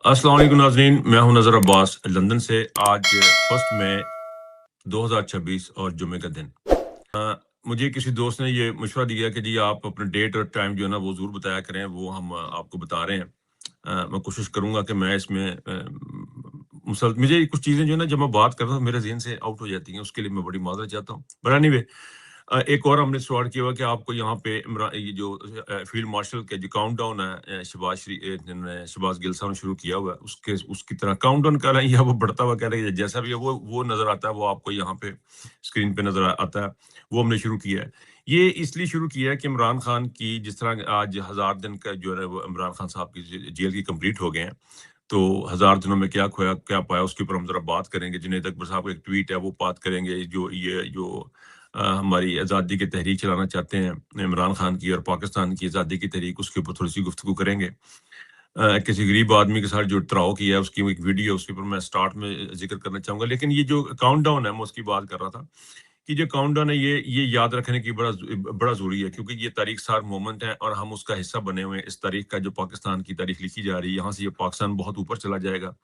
अस्सलाम वालेकुम नाज़रीन, मैं हूं नज़र अब्बास लंदन से। आज 1 मई 2026 और जुमे का दिन। मुझे किसी दोस्त ने ये मशवरा दिया कि जी आप अपने डेट और टाइम जो है ना वो ज़रूर बताया करें, वो हम आपको बता रहे हैं। मैं कोशिश करूंगा कि मैं इसमें मुझे कुछ चीज़ें जो है ना जब मैं बात करता हूँ मेरे ज़हन से आउट हो जाती हैं, उसके लिए मैं बड़ी माज़रत चाहता हूँ। बट एनीवे, एक और हमने स्टार्ट किया हुआ कि आपको यहाँ पे ये जो फील्ड मार्शल के जो काउंटडाउन है, शहबाज गिल साहब ने शुरू किया हुआ है, उसके उसकी तरह काउंटडाउन कर रहे हैं या वो बढ़ता हुआ कह रहे हैं, जैसा भी है वो नजर आता है, वो आपको यहाँ पे स्क्रीन पे नजर आता है। वो हमने शुरू किया है। ये इसलिए शुरू किया है कि इमरान खान की जिस तरह आज 1000 दिन का जो है वो इमरान खान साहब की जेल की कंप्लीट हो गए हैं। तो 1000 दिनों में क्या खोया क्या पाया उसके ऊपर हम जरा बात करेंगे। जुनैद अकबर साहब का एक ट्वीट है, वो बात करेंगे। जो हमारी आज़ादी की तहरीक चलाना चाहते हैं इमरान खान की और पाकिस्तान की आज़ादी की तहरीक, उसके ऊपर थोड़ी सी गुफ्तगू करेंगे। किसी गरीब आदमी के साथ जो टकराव किया है उसकी एक वीडियो, उसके ऊपर मैं स्टार्ट में जिक्र करना चाहूंगा। लेकिन ये जो काउंटडाउन है मैं उसकी बात कर रहा था कि जो काउंटडाउन है ये याद रखने की बड़ा ज़रूरी है, क्योंकि ये तारीख सार मोमेंट है और हम उसका हिस्सा बने हुए हैं। इस तारीख का जो पाकिस्तान की तारीख लिखी जा रही है, यहाँ से ये पाकिस्तान बहुत ऊपर चला जाएगा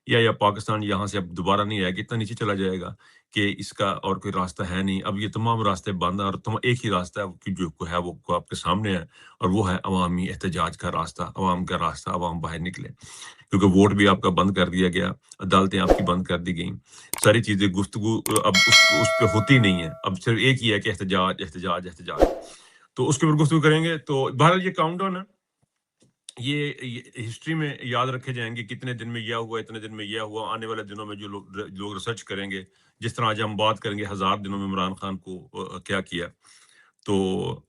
या पाकिस्तान यहाँ से अब दोबारा नहीं आएगा, इतना नीचे चला जाएगा कि इसका और कोई रास्ता है नहीं। अब ये तमाम रास्ते बंद हैं और एक ही रास्ता है कि जो है वो आपके सामने है, और वो है अवामी एहतजाज का रास्ता, अवाम का रास्ता, अवाम बाहर निकले। क्योंकि वोट भी आपका बंद कर दिया गया, अदालतें आपकी बंद कर दी गई, सारी चीजें गुफ्तगू अब उस पे होती नहीं है। अब सिर्फ एक ही है कि एहतजाज एहतजाज एहतजाज। तो उसके ऊपर गुफ्तगू करेंगे। तो बहरहाल ये काउंटडाउन है, ये हिस्ट्री में याद रखे जाएंगे, कितने दिन में यह हुआ, इतने दिन में यह हुआ। आने वाले दिनों में जो लोग रिसर्च करेंगे, जिस तरह आज हम बात करेंगे 1000 दिनों में इमरान खान को क्या किया। तो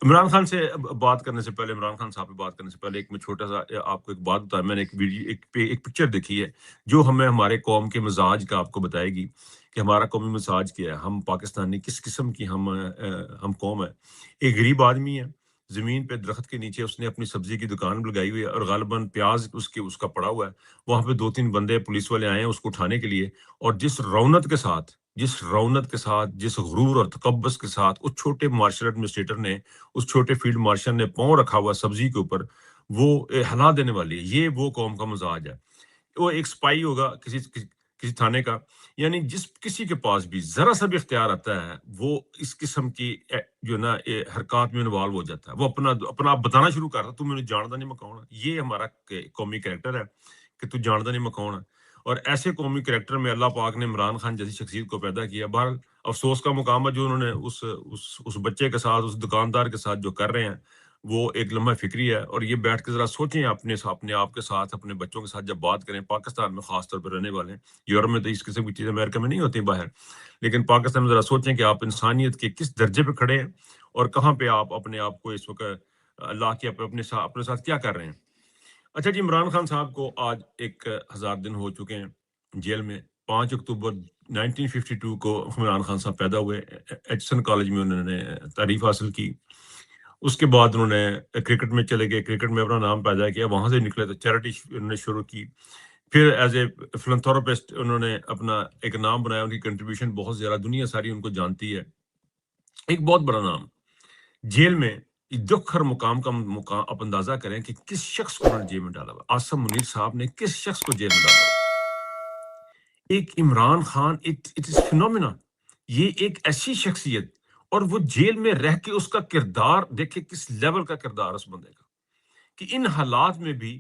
इमरान खान से बात करने से पहले, इमरान खान साहब पे बात करने से पहले, एक मैं छोटा सा आपको एक बात बताया। मैंने एक वीडियो एक पिक्चर देखी है जो हमें हमारे कौम के मिजाज का आपको बताएगी कि हमारा कौमी मिजाज क्या है, हम पाकिस्तानी किस किस्म की हम कौम है। एक गरीब आदमी है, जमीन पे दरख्त के नीचे उसने अपनी सब्जी की दुकान लगाई हुई है और गालबन प्याज उसका पड़ा हुआ है। वहां पे 2-3 बंदे पुलिस वाले आए हैं उसको उठाने के लिए, और जिस रौनक के साथ, जिस गुरूर और तकब्बुस के साथ उस छोटे मार्शल एडमिनिस्ट्रेटर ने, उस छोटे फील्ड मार्शल ने पाँव रखा हुआ सब्जी के ऊपर, वो हिला देने वाली है। ये वो कौम का मजाज है। वो एक स्पाई होगा किसी थाने का, यानी जिस किसी के पास भी जरा सा भी इख्तियार आता है, वो इस किस्म की जो ना हरकत में इन्वॉल्व हो जाता है। वो अपना अपना आप बताना शुरू करता है, तू मैंने जानता नहीं मैं कौन है। ये हमारा कौमी कैरेक्टर है कि तू जानता नहीं मैं कौन है। और ऐसे कौमी कैरेक्टर में अल्लाह पाक ने इमरान खान जैसी शख्सियत को पैदा किया। बहरहाल अफसोस का मुकाम है जो उन्होंने उस बच्चे के साथ, उस दुकानदार के साथ जो कर रहे हैं, वो एक लम्हा फिक्री है। और ये बैठ के जरा सोचें अपने आप के साथ, अपने बच्चों के साथ जब बात करें, पाकिस्तान में खास तौर पर रहने वाले हैं। यूरोप में तो इस किस्म की चीजें अमेरिका में नहीं होती बाहर, लेकिन पाकिस्तान में जरा सोचें कि आप इंसानियत के किस दर्जे पे खड़े हैं और कहाँ पे आप अपने आप को इस वक्त अल्लाह के अपने साथ क्या कर रहे हैं। अच्छा जी, इमरान खान साहब को आज 1000 दिन हो चुके हैं जेल में। 5 अक्टूबर 1952 को इमरान खान साहब पैदा हुए। एचसन कॉलेज में उन्होंने तारीफ हासिल की। उसके बाद उन्होंने क्रिकेट में चले गए, क्रिकेट में अपना नाम पैदा किया, वहां से निकले तो चैरिटी उन्होंने शुरू की। फिर एज ए फिलंथ्रोपिस्ट उन्होंने अपना एक नाम बनाया। उनकी कंट्रीब्यूशन बहुत ज्यादा, दुनिया सारी उनको जानती है, एक बहुत बड़ा नाम। जेल में दुख और मुकाम आप अंदाजा करें कि किस शख्स को उन्होंने जेल में डाला हुआ। आसम मुनीर साहब ने किस शख्स को जेल में डाला हुआ। एक Imran Khan, it is phenomena. ये एक ऐसी शख्सियत, और वो जेल में रह के उसका किरदार देखे, किस लेवल का किरदार उस बंदे का, कि इन हालात में भी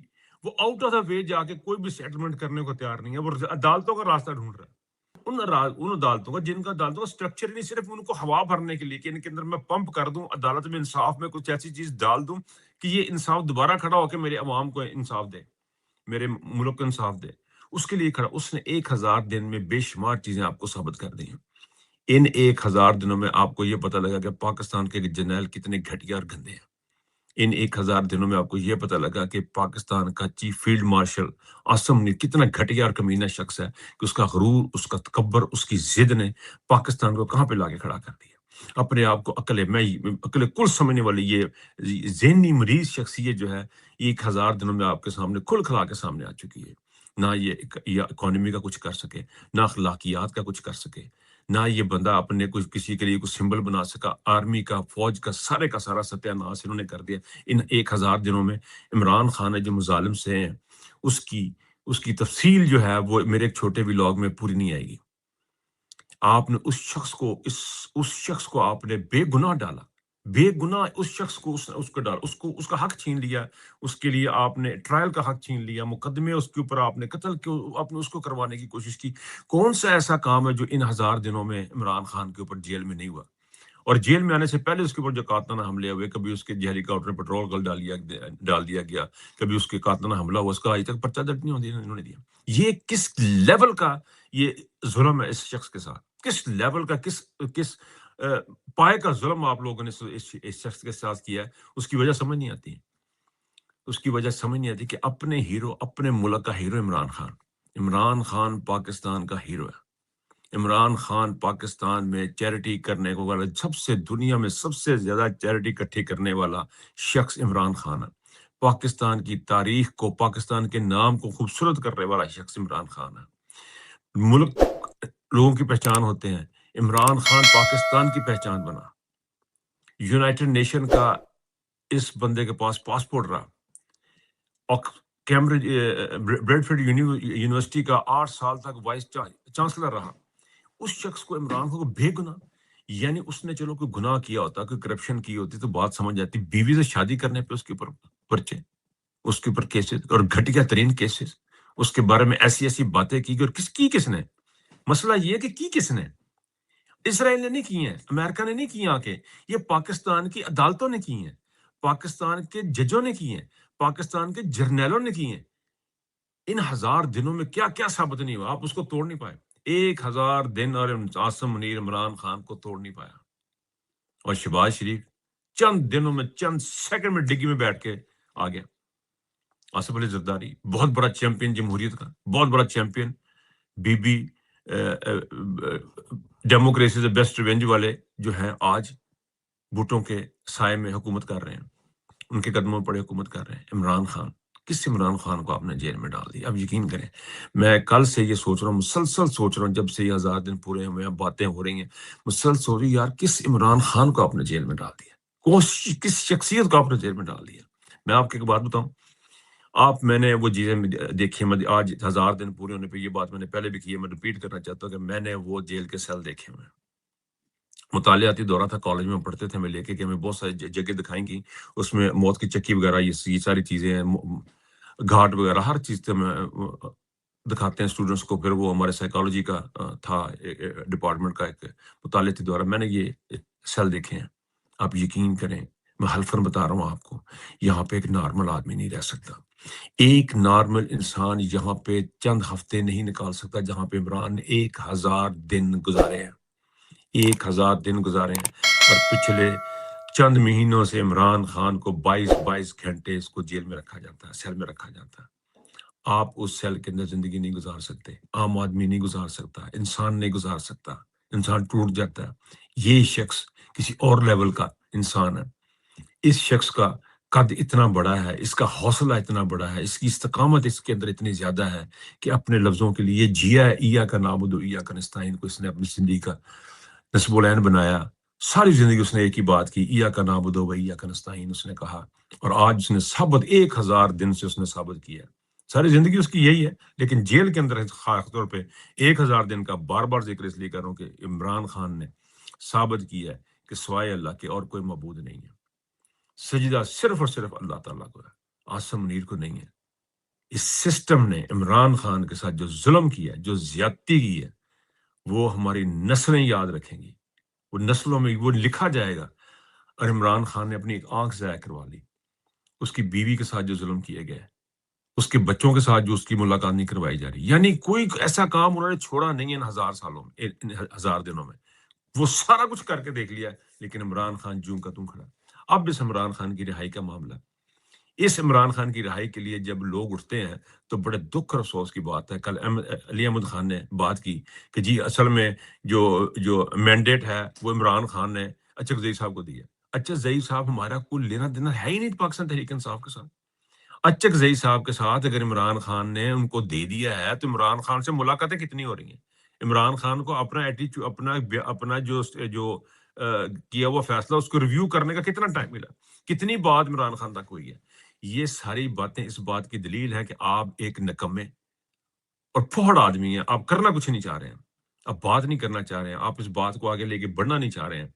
वो आउट ऑफ द वे जाके कोई भी सेटलमेंट करने को तैयार नहीं है। वो अदालतों का रास्ता ढूंढ रहा है। उन अदालतों का, जिनका अदालतों का स्ट्रक्चर ही नहीं, सिर्फ उनको हवा भरने के लिए कि इनके अंदर मैं पंप कर दूं, अदालत में इंसाफ में कुछ ऐसी चीज डाल दूं कि ये इंसाफ दोबारा खड़ा होकर मेरे अवाम को इंसाफ दे, मेरे मुल्क को इंसाफ दे। उसके लिए खड़ा। उसने 1000 दिन में बेशुमार चीजें आपको साबित कर दी हैं। इन 1000 दिनों में आपको ये पता लगा कि पाकिस्तान के जर्नैल कितने घटिया और गंदे हैं। इन 1000 दिनों में आपको यह पता लगा कि पाकिस्तान का chief field marshal Asim Munir कितना घटिया और कमीना शख्स है, कि उसका गुरूर, उसका तकब्बर, उसकी जिद ने पाकिस्तान को कहां पे लाके खड़ा कर दिया। अपने आप को अकले कुल समझने वाली ये ज़हनी मरीज शख्सियत जो है, 1000 दिनों में आपके सामने खुल खला के सामने आ चुकी है। ना ये इकोनॉमी का कुछ कर सके, ना अखलाकियात का कुछ कर सके, ना ये बंदा अपने कुछ किसी के लिए कुछ सिंबल बना सका। आर्मी का, फौज का सारा सत्यानाश इन्होंने कर दिया इन 1000 दिनों में। इमरान खान है जो मुजालिम से हैं, उसकी اس کی تفصیل جو ہے وہ میرے ایک چھوٹے ولاگ میں پوری نہیں آئے گی. آپ نے اس شخص کو آپ نے بے گناہ ڈالا، بے گناہ اس شخص کو اس کو ڈالا، اس کا حق چھین لیا، اس کے لیے آپ نے ٹرائل کا حق چھین لیا، مقدمے اس کے اوپر آپ نے قتل آپ نے اس کو کروانے کی کوشش کی. کون سا ایسا کام ہے جو ان 1000 دنوں میں عمران خان کے اوپر جیل میں نہیں ہوا؟ اور جیل میں آنے سے پہلے اس کے اوپر جو قاتلانہ حملے ہوئے، کبھی اس کے ہیلی کاپٹر میں پٹرول گل ڈال دیا گیا، کبھی اس کے قاتلانہ حملہ ہوا، اس کا آج تک پرچہ درج نہیں انہوں نے دیا. یہ کس لیول کا یہ ظلم ہے اس شخص کے ساتھ، کس لیول کا کس پائے کا ظلم آپ لوگوں نے اس شخص کے ساتھ کیا ہے. اس کی وجہ سمجھ نہیں آتی، اس کی وجہ سمجھ نہیں آتی کہ اپنے ہیرو، اپنے ملک کا ہیرو عمران خان پاکستان کا ہیرو ہے. عمران خان پاکستان میں چیریٹی کرنے کو والا دنیا میں سب سے زیادہ چیریٹی اکٹھی کرنے والا شخص عمران خان ہے. پاکستان کی تاریخ کو، پاکستان کے نام کو خوبصورت کرنے والا شخص عمران خان ہے. ملک لوگوں کی پہچان ہوتے ہیں، عمران خان پاکستان کی پہچان بنا. یونائٹڈ نیشن کا اس بندے کے پاس پاسپورٹ رہا، اور کیمبرج بریڈفورڈ یونیورسٹی کا 8 سال تک وائس چانسلر رہا. اس شخص کو، عمران خان کو بے گناہ، یعنی اس نے چلو کوئی گناہ کیا ہوتا، کوئی کرپشن کی ہوتی تو بات سمجھ جاتی. بیوی سے شادی کرنے پہ اس کے اوپر پرچے، اس کے اوپر کیسز، اور گھٹیا ترین کیسز. اس کے بارے میں ایسی باتیں کی اور کس نے؟ مسئلہ یہ ہے کہ کس نے؟ اسرائیل نے نہیں کی ہیں، امریکہ نے نہیں کی آ کے، یہ پاکستان کی عدالتوں نے کی ہیں، پاکستان کے ججوں نے کی ہیں، پاکستان کے جرنیلوں نے کی ہیں. ان 1000 دنوں میں کیا کیا ثابت نہیں ہوا، آپ اس کو توڑ نہیں پائے. 1000 دن اور عاصم منیر عمران خان کو توڑ نہیں پایا. اور شہباز شریف چند دنوں میں، چند سیکنڈ میں ڈگی میں بیٹھ کے آ گیا. آصف علی زرداری بہت بڑا چیمپئن جمہوریت کا، بہت بڑا چیمپئن، بی ڈیموکریسی سے بیسٹ ریونج والے جو ہیں آج بھٹو کے سائے میں حکومت کر رہے ہیں، ان کے قدموں پر حکومت کر رہے ہیں. عمران خان، کس عمران خان کو آپ نے جیل میں ڈال دیا؟ اب یقین کریں، میں کل سے یہ سوچ رہا ہوں، مسلسل سوچ رہا ہوں، جب سے یہ 1000 دن پورے ہوئے ہیں، باتیں ہو رہی ہیں، مسلسل سوچ رہی ہوں، یار کس عمران خان کو آپ نے جیل میں ڈال دیا، کس شخصیت کو آپ نے جیل میں ڈال دیا. میں آپ کو ایک بات بتاؤں، میں نے وہ چیزیں دیکھی، آج 1000 دن پورے ہونے پہ یہ بات میں نے پہلے بھی کی ہے، میں ریپیٹ کرنا چاہتا ہوں کہ میں نے وہ جیل کے سیل دیکھے ہوئے. مطالعاتی دورہ تھا، کالج میں پڑھتے تھے، میں لے کے کہ ہمیں بہت ساری جگہ دکھائیں گی، اس میں موت کی چکی وغیرہ، یہ ساری چیزیں ہیں، گھاٹ وغیرہ، ہر چیز سے میں دکھاتے ہیں اسٹوڈنٹس کو. پھر وہ ہمارے سائیکالوجی کا تھا ڈپارٹمنٹ کا ایک مطالعاتی دورہ، میں نے یہ سیل دیکھے ہیں. آپ یقین کریں، میں حلفاً بتا رہا ہوں آپ کو، یہاں پہ ایک نارمل آدمی نہیں رہ سکتا. ایک نارمل انسان یہاں پہ چند ہفتے نہیں نکال سکتا جہاں پہ عمران نے 1000 دن گزارے ہیں، 1000 دن گزارے ہیں. اور پچھلے چند مہینوں سے عمران خان کو 22 گھنٹے اس کو جیل میں رکھا جاتا ہے، سیل میں رکھا جاتا ہے. آپ اس سیل کے اندر زندگی نہیں گزار سکتے، عام آدمی نہیں گزار سکتا، انسان نہیں گزار سکتا، انسان ٹوٹ جاتا ہے. یہ شخص کسی اور لیول کا انسان ہے. اس شخص کا قد اتنا بڑا ہے، اس کا حوصلہ اتنا بڑا ہے، اس کی استقامت اس کے اندر اتنی زیادہ ہے کہ اپنے لفظوں کے لیے جیا ہے، ایا کا نعبد و ایا کا نستعین کو اس نے اپنی زندگی کا نصب العین بنایا. ساری زندگی اس نے ایک ہی بات کی، ایا کا نعبد و ایا کا نستعین اس نے کہا. اور آج اس نے ثابت 1000 دن سے اس نے ثابت کیا. ساری زندگی اس کی یہی ہے، لیکن جیل کے اندر خاص طور پہ 1000 دن کا بار بار ذکر اس لیے کر رہا ہوں کہ عمران خان نے ثابت کیا ہے کہ سوائے اللہ کے اور کوئی معبود نہیں ہے. سجدہ صرف اور صرف اللہ تعالیٰ کو ہے، عاصم منیر کو نہیں ہے. اس سسٹم نے عمران خان کے ساتھ جو ظلم کیا ہے، جو زیادتی کی ہے، وہ ہماری نسلیں یاد رکھیں گی، وہ نسلوں میں وہ لکھا جائے گا. اور عمران خان نے اپنی ایک آنکھ ضائع کروا لی. اس کی بیوی کے ساتھ جو ظلم کیے گئے، اس کے بچوں کے ساتھ جو اس کی ملاقات نہیں کروائی جا رہی، یعنی کوئی ایسا کام انہوں نے چھوڑا نہیں ہے ان 1000 سالوں میں، ان 1000 دنوں میں. وہ سارا کچھ کر کے دیکھ لیا، لیکن عمران خان جوں کا توں کھڑا. اب اس عمران خان کی رہائی کا معاملہ، اس عمران خان کی رہائی کے لیے جب لوگ اٹھتے ہیں تو بڑے دکھ اور افسوس کی بات ہے. کل علی احمد خان نے بات کی کہ جی اصل میں جو مینڈیٹ ہے وہ عمران خان نے اچک زئی صاحب کو دیا. اچک زئی صاحب ہمارا کوئی لینا دینا ہے ہی نہیں پاکستان تحریک انصاف کے ساتھ. اچک زئی صاحب کے ساتھ اگر عمران خان نے ان کو دے دیا ہے تو عمران خان سے ملاقاتیں کتنی ہو رہی ہیں؟ عمران خان کو اپنا ایٹیچیوڈ، اپنا جو کیا ہوا فیصلہ اس کو ریویو کرنے کا کتنا ٹائم ملا، کتنی بات عمران خان تک ہوئی ہے؟ یہ ساری باتیں اس بات کی دلیل ہے کہ آپ ایک نکمے، और फौहड़ आदमी है, आप करना कुछ नहीं चाह रहे हैं, आप बात नहीं करना चाह रहे हैं, आप इस बात को आगे लेके बढ़ना नहीं चाह रहे हैं,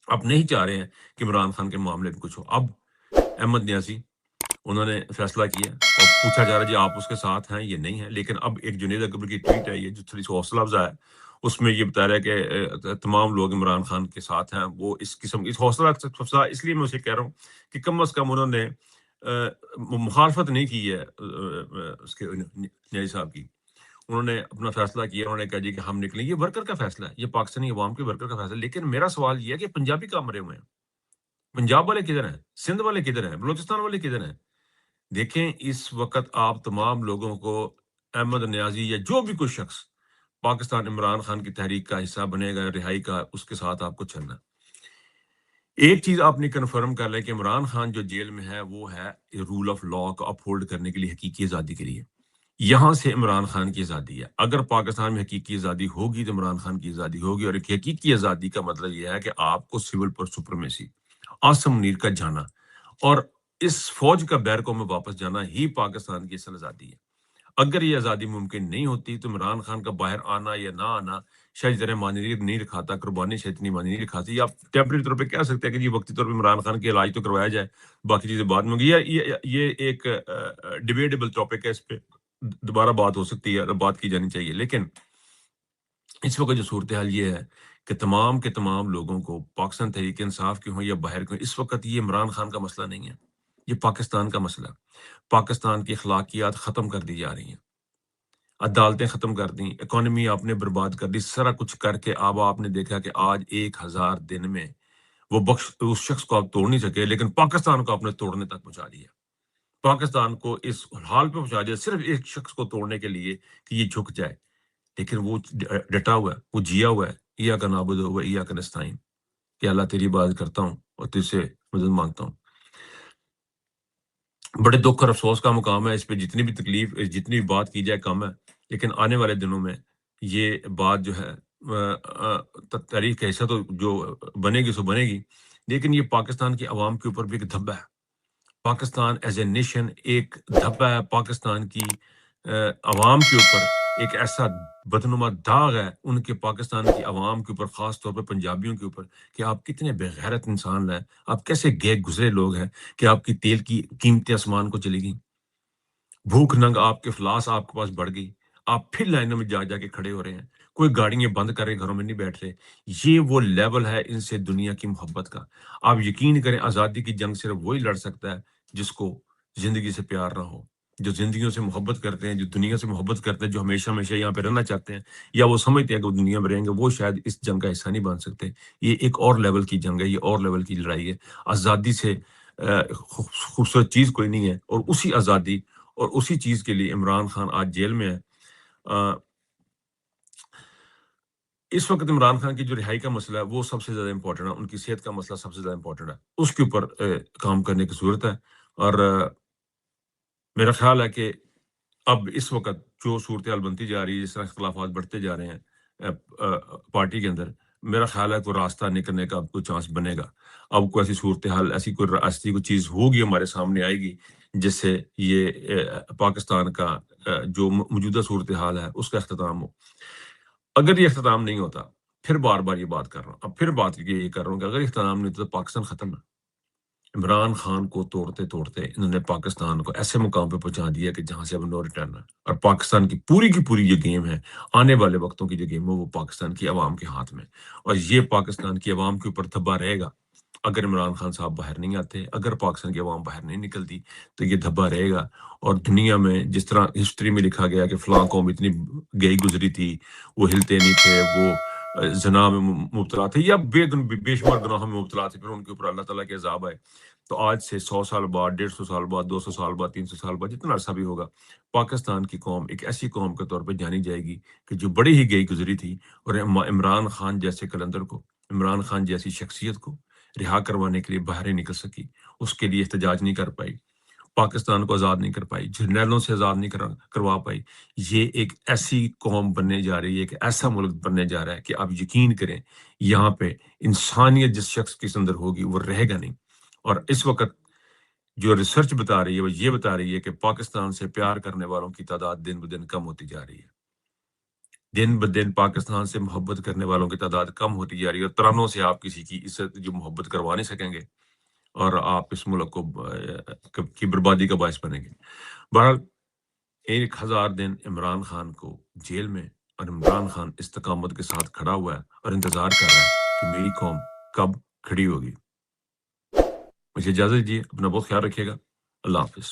आप नहीं चाह रहे हैं कि इमरान खान के मामले में कुछ हो। अब अहमद न्याज़ी उन्होंने फैसला किया और पूछा जा रहा है जी आप उसके साथ हैं, ये नहीं है। लेकिन अब एक जुनैद अकबर की ट्वीट है ये जो थोड़ी-सी हौसला अफ़ज़ा है, उसमें ये बता रहा है कि तमाम लोग इमरान खान के साथ हैं। वो इस किस्म इस हौसला अफ़ज़ा इसलिए मैं उसे कह रहा हूँ कि कम से कम उन्होंने मुखालफत नहीं की है उसके न्याज़ी साहब की। उन्होंने अपना फैसला किया, उन्होंने कहा जी कि हम निकलें। ये वर्कर का फैसला है, ये पाकिस्तानी अवाम के वर्कर का फैसला है। लेकिन मेरा सवाल ये है कि पंजाबी कहाँ मरे हुए हैं? पंजाब वाले किधर हैं? सिंध वाले किधर हैं? बलूचिस्तान वाले किधर हैं? देखें, इस वक़्त आप तमाम लोगों को अहमद नियाज़ी या जो भी कोई शख्स पाकिस्तान इमरान खान की तहरीक का हिस्सा बनेगा, रिहाई का, उसके साथ आपको चलना है। एक चीज़ आपने कन्फर्म कर लें कि इमरान खान जो जेल में है, वो है रूल ऑफ लॉ को अपहोल्ड करने के लिए, हकीकी आज़ादी के लिए। यहाँ से इमरान खान की आज़ादी है। अगर पाकिस्तान में हकीकी आज़ादी होगी, तो इमरान खान की आज़ादी होगी और एक हकीकी आज़ादी का मतलब ये है कि आपको सिविल पर सुप्रीमेसी, आसम मुनीर का जाना और इस फ़ौज का बैरकों में वापस जाना ही पाकिस्तान की असल आज़ादी है। अगर ये आज़ादी मुमकिन नहीं होती, तो इमरान खान का बाहर आना या ना आना शायद इतना मायने नहीं रखाता, कुर्बानी शायद इतनी मायने नहीं रखाती। आप टेम्परेरी तौर पे कह सकते हैं कि जी वक़्ती तौर पे इमरान खान की इलाज तो करवाया जाए, बाकी चीज़ें बाद में होंगी। ये एक डिबेटेबल टॉपिक है, इस पे दोबारा बात हो सकती है और बात की जानी चाहिए। लेकिन इस वक़्त जो सूरत-ए-हाल ये है कि तमाम के तमाम लोगों को पाकिस्तान तहरीक-ए-इंसाफ के हों या बाहर के हों, इस वक़्त ये इमरान खान का मसला नहीं है, ये पाकिस्तान का मसला है। पाकिस्तान की अखलाकियात ख़त्म कर दी जा रही हैं। अदालतें खत्म कर दी, इकोनॉमी आपने बर्बाद कर दी, सारा कुछ करके अब आपने देखा कि आज 1000 दिन में वो बख्श उस शख्स को आप तोड़ नहीं सके, लेकिन पाकिस्तान को आपने तोड़ने तक पहुँचा दिया। पाकिस्तान को इस हाल पे पहुँचा दिया सिर्फ़ एक शख्स को तोड़ने के लिए कि ये झुक जाए। लेकिन वो डटा हुआ है, वो जिया हुआ है, इय्याका नअबुदु व इय्याका नस्तईन कि अल्लाह तेरी इबादत करता हूँ और तुझसे मदद माँगता हूँ। बड़े दुःख और अफ़सोस का मुकाम है, इस पे जितनी भी तकलीफ़ जितनी भी बात की जाए कम है। लेकिन आने वाले दिनों में ये बात जो है तारीख़ का हिस्सा तो जो बनेगी सो बनेगी। लेकिन ये पाकिस्तान की अवाम के ऊपर भी एक धब्बा है। पाकिस्तान एज़ ए नेशन एक धब्बा है, पाकिस्तान की अवाम के ऊपर एक ऐसा बदनुमा दाग है, उनके पाकिस्तान की अवाम के ऊपर, ख़ास तौर पे पंजाबियों के ऊपर कि आप कितने बेगैरत इंसान हैं, आप कैसे गए गुज़रे लोग हैं कि आपकी तेल की कीमतें आसमान को चली गईं। भूख नंग आपके इफ़लास आपके पास बढ़ गई। आप फिर लाइनों में जा के खड़े हो रहे हैं। कोई गाड़ियाँ बंद कर घरों में नहीं बैठ रहे। ये वो लेवल है इनसे दुनिया की मोहब्बत का। आप यकीन करें आज़ादी की जंग सिर्फ़ वही लड़ सकता है जिसको ज़िंदगी से प्यार ना हो। जो ज़िंदगियों से मोहब्बत करते हैं, जो दुनिया से मोहब्बत करते हैं, जो हमेशा-हमेशा यहाँ पे रहना चाहते हैं या वो समझते हैं कि वो दुनिया में रहेंगे, वो शायद इस जंग का हिस्सा नहीं बन सकते। ये एक और लेवल की जंग है, ये और लेवल की लड़ाई है। आज़ादी से खूबसूरत चीज़ कोई नहीं है और उसी आज़ादी और उसी चीज़ के लिए इमरान खान आज जेल में है। अ, इस वक़्त इमरान खान की जो रिहाई का मसला है, वो सबसे ज़्यादा इम्पोर्टेंट है, उनकी सेहत का मसला सबसे ज़्यादा इम्पोर्टेंट है। उसके ऊपर काम करने की ज़रूरत है और मेरा ख़्याल है कि अब इस वक़्त जो सूरत-ए-हाल बनती जा रही है, जिस तरह इख्तिलाफ़ात बढ़ते जा रहे हैं पार्टी के अंदर, मेरा ख़्याल है कोई रास्ता निकलने का अब कोई चांस बनेगा। अब कोई ऐसी सूरत-ए-हाल ऐसी कोई चीज़ होगी हमारे सामने आएगी, जिससे ये पाकिस्तान का जो मौजूदा सूरत-ए-हाल है, उसका इख्तिताम हो। अगर ये इख्तिताम नहीं होता, फिर बार-बार ये बात कर रहा हूँ, अब फिर बात ये कर रहा हूँ कि अगर इख्तिताम नहीं होता तो पाकिस्तान ख़त्म है। इमरान खान को तोड़ते-तोड़ते इन्होंने पाकिस्तान को ऐसे मुकाम पे पहुँचा दिया कि जहाँ से अब नो रिटर्न है और पाकिस्तान की पूरी जो गेम है, आने वाले वक़्तों की जो गेम है, वो पाकिस्तान की अवाम के हाथ में और ये पाकिस्तान की अवाम के ऊपर धब्बा रहेगा। अगर इमरान खान साहब बाहर नहीं आते, अगर पाकिस्तान की अवाम बाहर नहीं निकलती, तो ये धब्बा रहेगा और दुनिया में जिस तरह हिस्ट्री में लिखा गया कि फलाँ कौम इतनी गई-गुज़री थी, वो हिलते नहीं थे, वो ज़िना में मुब्तला थे या बेशुमार गुनाहों में मुब्तला थे, फिर उनके ऊपर अल्लाह ताला के अज़ाब आए। तो आज से 100 साल बाद, 150 साल बाद, 200 साल बाद, 300 साल बाद, जितना अरसा भी होगा, पाकिस्तान की कौम एक ऐसी कौम के तौर पे जानी जाएगी कि जो बड़ी ही गई-गुज़री थी और इमरान खान जैसे कलंदर को, इमरान खान जैसी शख्सियत को रिहा करवाने के लिए बाहर नहीं निकल सकी। उसके लिए एहतजाज नहीं कर पाई, पाकिस्तान को आज़ाद नहीं कर पाई, जर्नैलों से आज़ाद नहीं करवा पाई। ये एक ऐसी कौम बनने जा रही है, एक ऐसा मुल्क बनने जा रहा है कि आप यकीन करें, यहाँ पे इंसानियत जिस शख्स के अंदर होगी, वो रहेगा नहीं। और इस वक़्त جو ریسرچ بتا رہی ہے وہ یہ بتا رہی ہے کہ پاکستان سے پیار کرنے والوں کی تعداد دن بدن کم ہوتی جا رہی ہے، دن بدن پاکستان سے محبت کرنے والوں کی تعداد کم ہوتی جا رہی ہے، اور ترانوں سے آپ کسی کی عزت جو محبت کروا نہیں سکیں گے، اور آپ اس ملک کو کی بربادی کا باعث بنیں گے۔ بہرحال 1000 دن عمران خان کو جیل میں، اور عمران خان استقامت کے ساتھ کھڑا ہوا ہے اور انتظار کر رہا ہے کہ میری قوم کب کھڑی ہوگی۔ مجھے اجازت دیجیے، اپنا بہت خیال رکھیے گا۔ اللہ حافظ۔